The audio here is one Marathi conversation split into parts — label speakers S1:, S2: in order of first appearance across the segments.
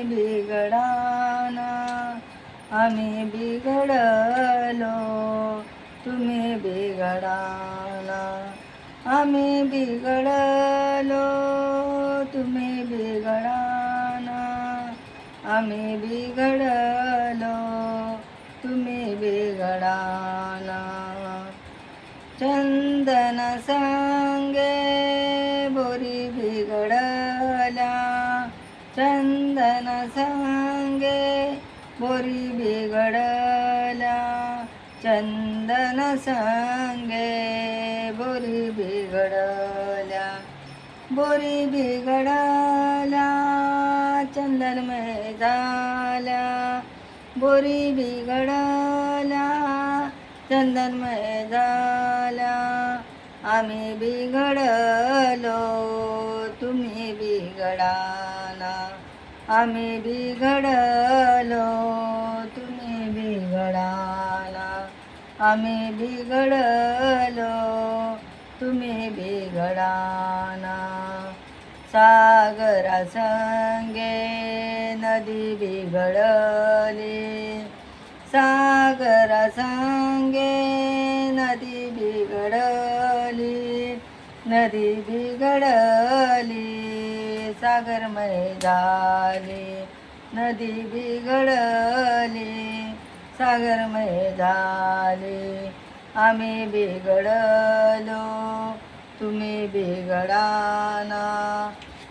S1: बिघडाना आम्ही बिघडलो तुम्ही बिघडाना आम्ही बिघडलो तुम्ही बिघडाना आम्ही बिघडलो तुम्ही बिघडाना चंदन सांगे बोरी बिघडल्या चंदन सांगे बोरी बिघडल्या चंदन सांगे बोरी बिघडल्या बोरी बिघडल्या चंदनमय झाल्या बोरी बिघडल्या चंदनमय झाल्या आम्ही बिघडलो तुम्ही बिघडाना आम्ही बिघडलो तुम्ही बिघडाना आम्ही बिघडलो तुम्ही बिघडाना सागरा संगे नदी बिघडली सागरा संगे नदी बिघडली नदी बिघडली सागरमय झाली नदी बिघडली सागरमय झाली आम्ही बिघडलो तुम्ही बिघडाना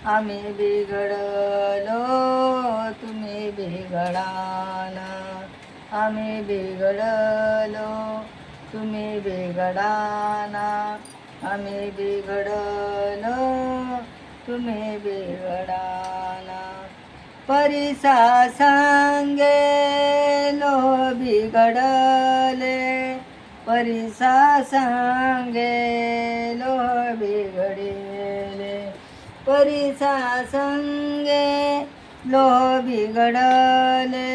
S1: आम्ही बिघडलो तुम्ही बिघडाना आम्ही बिघडलो तुम्ही बिघडाना आम्ही बिघडलो तुम्ही बिघडाना परिसा सांगे लो बिघडले परिसा सांगे लो बिघडले परिसा संगे लो बिघडले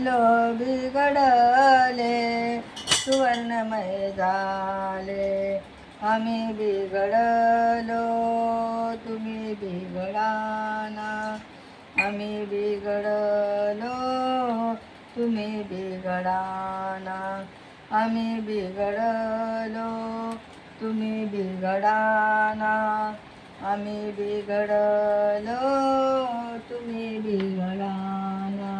S1: लो बिघडले सुवर्णमय झाले आम्ही बिघडलो तुम्ही बिघडाना आम्ही बिघडलो तुम्ही बिघडाना आम्ही बिघडलो तुम्ही बिघडाना आम्ही बिघडलो तुम्ही बिघडाना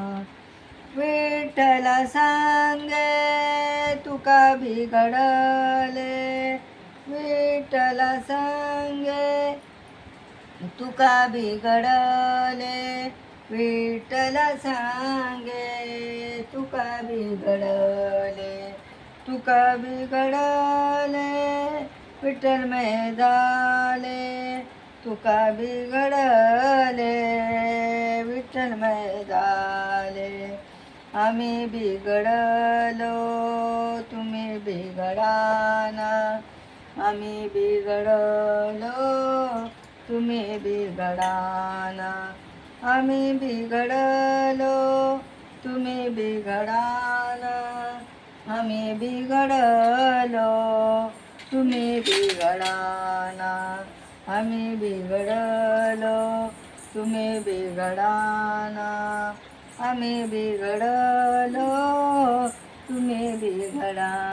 S1: विठ्ठल सांगे तुका बिघडले विठ्ठल सांगे तुका बिघडले विठ्ठल सांगे तुका बिघडले तुका बिघडले विठ्ठलमय झाले तुका बिघडले विठ्ठलमय झाले आम्ही बिघडलो तुम्ही बिघडाना आम्ही बिघडलो तुम्ही बिघडाना आम्ही बिघडलो तुम्ही बिघडाना आम्ही बिघडलो तुम्ही बिघडाना आम्ही बिघडलो तुम्ही बिघडाना आम्ही बिघडलो तुम्ही बिघडा